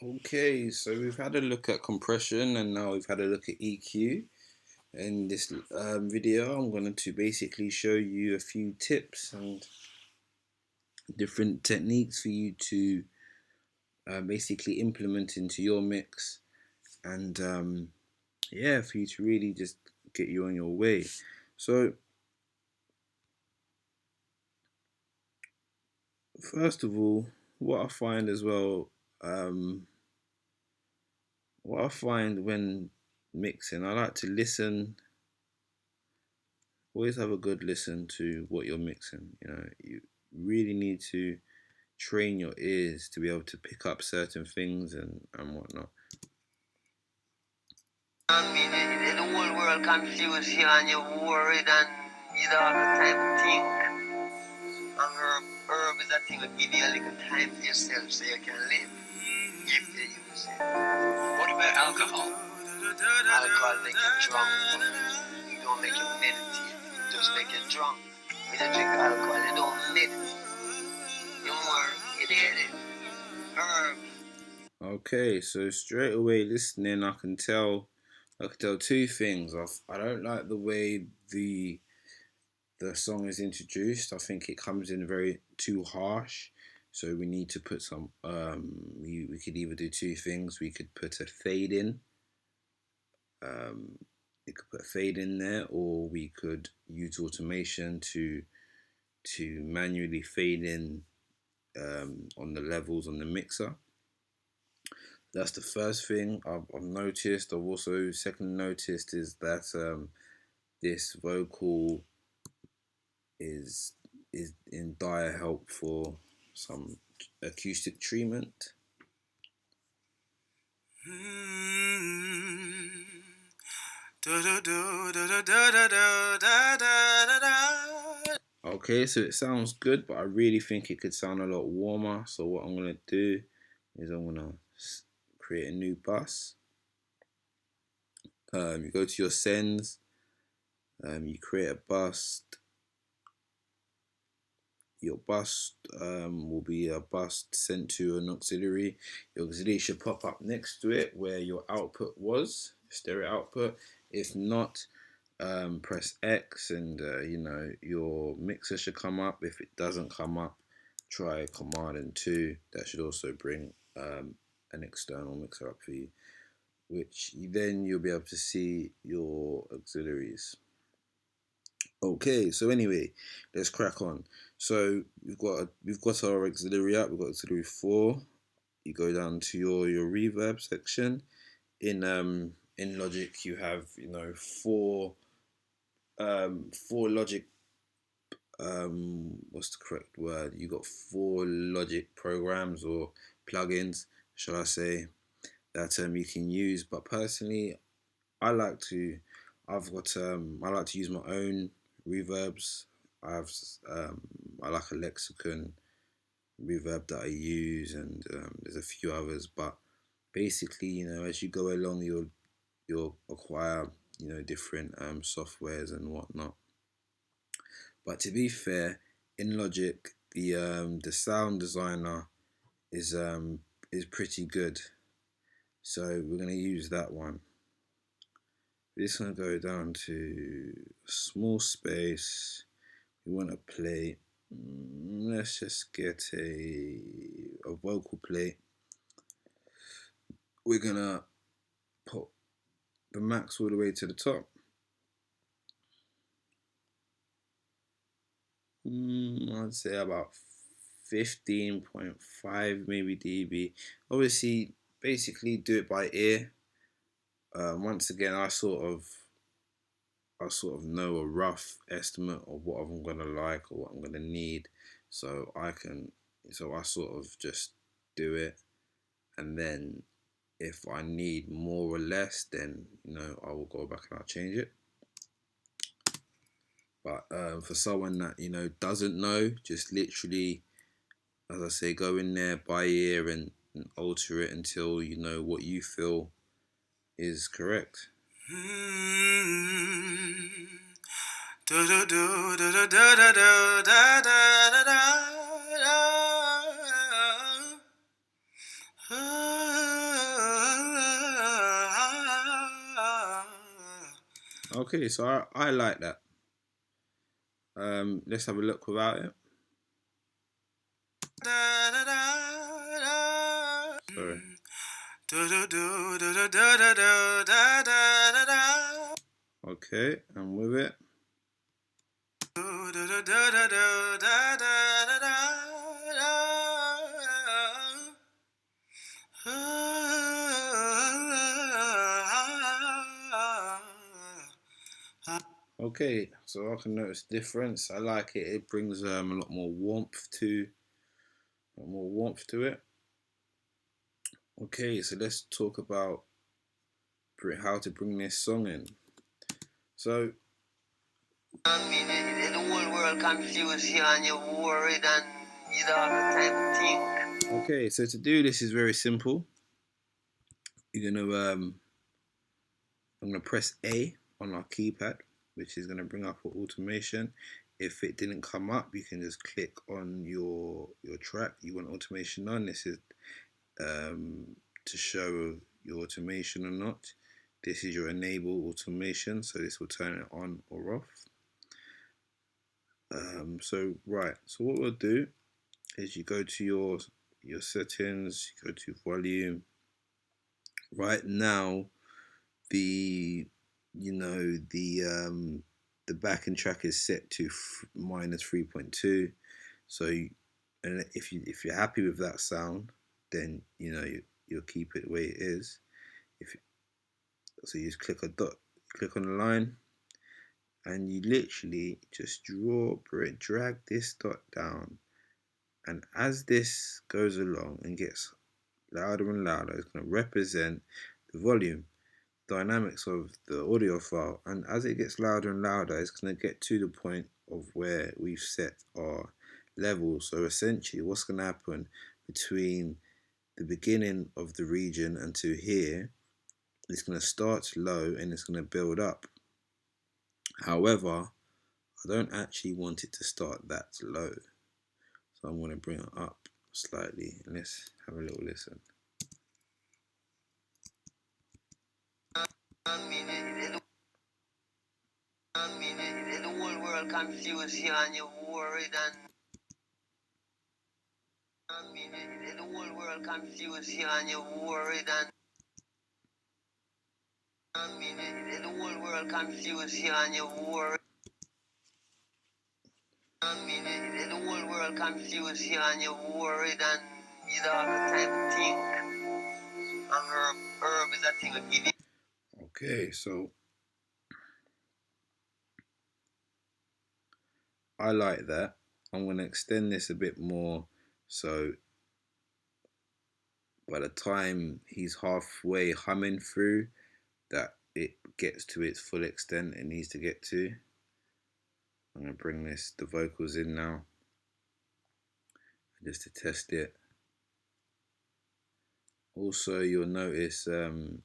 Okay, so we've had a look at compression and now we've had a look at EQ. In this video, I'm going to basically show you a few tips and different techniques for you to basically implement into your mix and yeah, for you to really just get you on your way. So, first of all, what I find as well, what I find when mixing, I like to listen. Always have a good listen to what you're mixing. You know, you really need to train your ears to be able to pick up certain things and whatnot. I mean, the whole world confused you and you're worried and you don't have the time to think. And herb is a thing that give you a little time for yourself so you can live if you use it. What about alcohol? Alcohol make you drunk. It don't make you meditate. It just make you drunk. When you drink alcohol, you don't meditate. You're more idiot. Herb. Okay, so straight away listening, I can tell two things. I don't like the way the song is introduced. I think it comes in very too harsh. So we need to put some. We could either do two things. We could put a fade in. You could put a fade in there, or we could use automation to manually fade in on the levels on the mixer. That's the first thing I've noticed. I've also second noticed is that this vocal is in dire help for some acoustic treatment. Okay, so it sounds good, but I really think it could sound a lot warmer. So what I'm gonna do is I'm gonna create a new bus. You go to your sends. You create a bus. Your bus will be a bus sent to an auxiliary. Your auxiliary should pop up next to it where your output was, stereo output. If not, press X and you know, your mixer should come up. If it doesn't come up, try Command and 2. That should also bring an external mixer up for you, which then you'll be able to see your auxiliaries. Okay, so anyway, let's crack on. So we've got our auxiliary up. We've got auxiliary 4. You go down to your reverb section. In Logic, you have, you know, four Logic. What's the correct word? You got 4 Logic programs or plugins, shall I say, that you can use. But personally, I like to. I like to use my own reverbs. I like a Lexicon reverb that I use, and there's a few others. But basically, you know, as you go along, you'll acquire, you know, different softwares and whatnot. But to be fair, in Logic, the sound designer is pretty good. So we're gonna use that one. We're just gonna go down to small space. We want to play. Let's just get a vocal plate. We're gonna put the max all the way to the top. I'd say about 15.5 maybe dB. Obviously, basically do it by ear. Once again, I sort of know a rough estimate of what I'm gonna like or what I'm gonna need, so I sort of just do it, and then if I need more or less, then, you know, I will go back and I'll change it. But for someone that, you know, doesn't know, just literally, as I say, go in there by ear and alter it until you know what you feel is correct. Okay, so I like that. Let's have a look without it. Sorry. Okay, and with it. Okay, so I can notice difference. I like it. It brings a lot more warmth to it. Okay, so let's talk about how to bring this song in. So I mean, the whole world confused you and you're worried and you don't have the time to think. okay, so to do this is very simple. You're gonna I'm gonna press A on our keypad, which is gonna bring up our automation. If it didn't come up, you can just click on your track you want automation on. This is to show your automation or not. This is your enable automation, so this will turn it on or off. So what we'll do is you go to your settings, you go to volume. Right now, the backing track is set to -3.2. So, and if you're happy with that sound, then you'll keep it the way it is. So you just click on the line, and you literally just drag this dot down, and as this goes along and gets louder and louder, it's going to represent the volume dynamics of the audio file, and as it gets louder and louder, it's going to get to the point of where we've set our level. So essentially what's going to happen between the beginning of the region and to here, it's going to start low and it's going to build up. However, I don't actually want it to start that low, so I'm going to bring it up slightly, and let's have a little listen. The whole world confused you and you're worried and the whole world confused you and you're worried and the whole world confused you and you're worried. The whole world confused you and you're worried and you don't have the time to think. And herb is a thing of giving. Okay, so I like that. I'm going to extend this a bit more, so by the time he's halfway humming through, that it gets to its full extent it needs to get to. I'm going to bring the vocals in now, just to test it. Also, you'll notice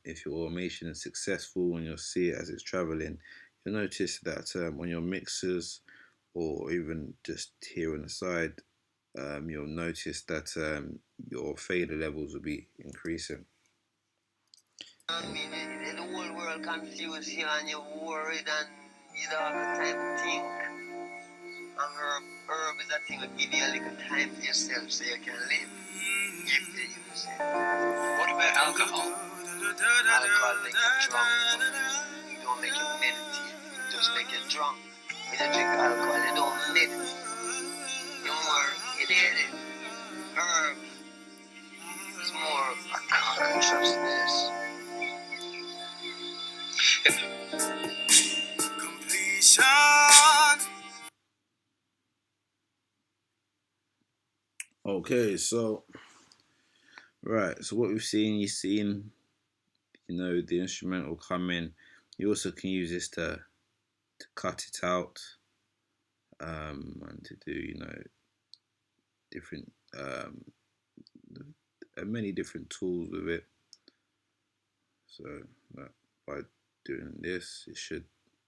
if your automation is successful and you'll see it as it's traveling, you'll notice that on your mixers or even just here on the side, you'll notice that your fader levels will be increasing. The whole world confused you and you're worried and you don't have the time to think. And herb is a thing that give you a little time for yourself so you can live. If you use it. What about alcohol? Alcohol make you drunk. It don't make you meditate. It just make you drunk. When you drink alcohol, you don't meditate. You're more, you get it. Herb is more a consciousness. Completion. Okay, so so what you've seen, the instrumental come in. You also can use this to cut it out, and to do different many different tools with it. So by doing this,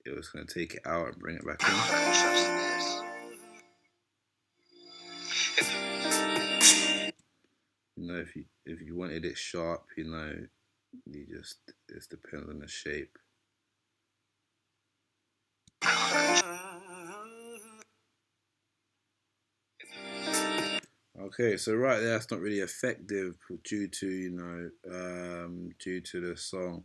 it was going to take it out and bring it back in. If you wanted it sharp, it just depends on the shape. Okay, so right there, that's not really effective due to due to the song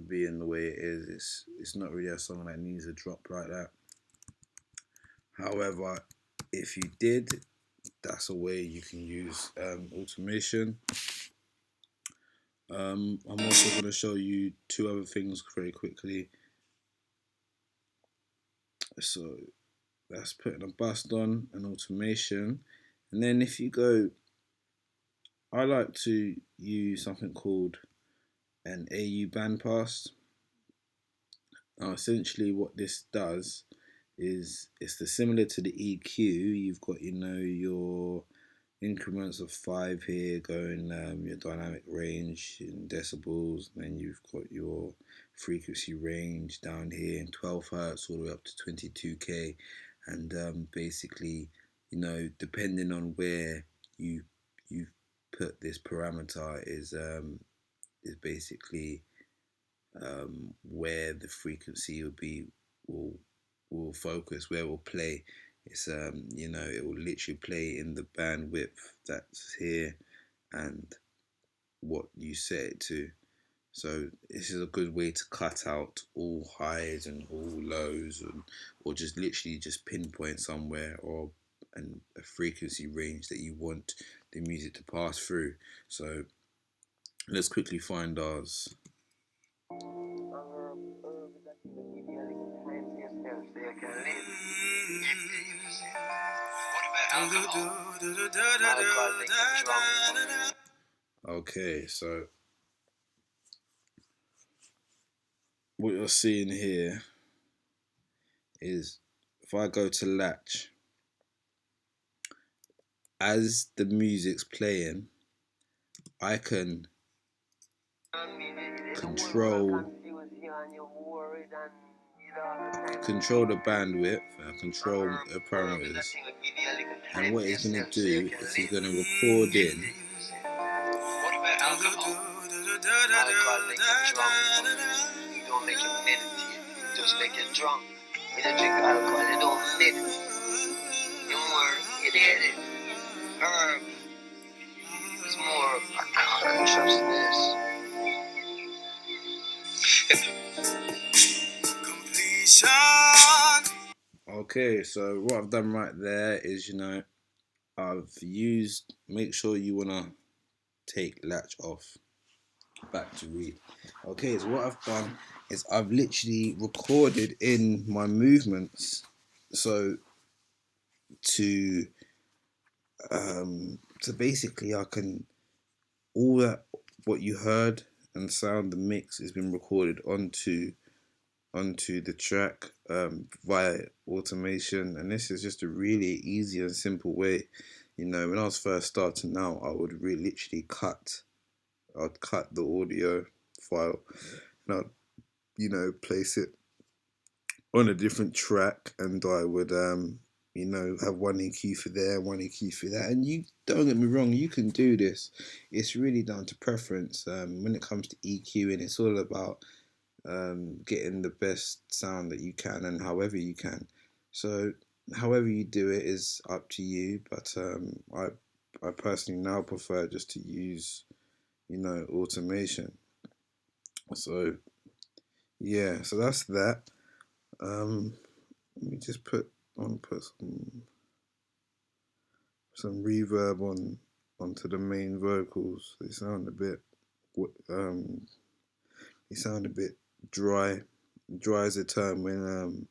being the way it is. It's not really a song that needs a drop like that. However, if you did, that's a way you can use automation. I'm also going to show you two other things very quickly. So that's putting a bust on and automation. And then if you go, I like to use something called an AU bandpass. Now essentially what this does is it's similar to the EQ. You've got your increments of 5 here going your dynamic range in decibels, and then you've got your frequency range down here in 12 hertz all the way up to 22k, and basically depending on where you put this parameter is basically where the frequency will focus, where it will play. It's it will literally play in the bandwidth that's here and what you set it to. So this is a good way to cut out all highs and all lows, or just literally just pinpoint somewhere or a frequency range that you want the music to pass through. So let's quickly find ours. Okay, so what you're seeing here is if I go to latch, as the music's playing, I can control the bandwidth, control the parameters, and what he's going to do is he's going to record in. What about alcohol? Alcohol make you drunk. You don't make you meditate. You just make you drunk. When you drink alcohol, you don't meditate. You're more idiot. Herb is more a consciousness. Okay, so what I've done right there is, I've used, make sure you want to take latch off, back to read. Okay, so what I've done is I've literally recorded in my movements, so to basically I can, all that what you heard and sound, the mix has been recorded onto the track via automation, and this is just a really easy and simple way. When I was first starting out, I would literally I'd cut the audio file and I'd place it on a different track, and I would have one EQ for there, one EQ for that. And you don't get me wrong, you can do this. It's really down to preference. When it comes to EQing, it's all about getting the best sound that you can and however you can. So however you do it is up to you, but I personally now prefer just to use automation. So yeah, so that's that. Let me just put some reverb onto the main vocals. They sound a bit dry. Dry is a term when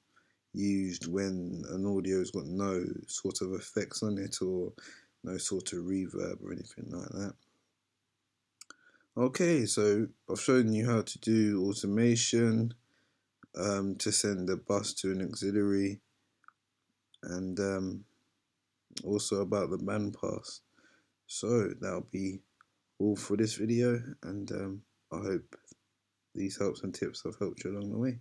used when an audio's got no sort of effects on it or no sort of reverb or anything like that. Okay, so I've shown you how to do automation to send a bus to an auxiliary, and also about the bandpass. So that'll be all for this video, and I hope these helps and tips have helped you along the way.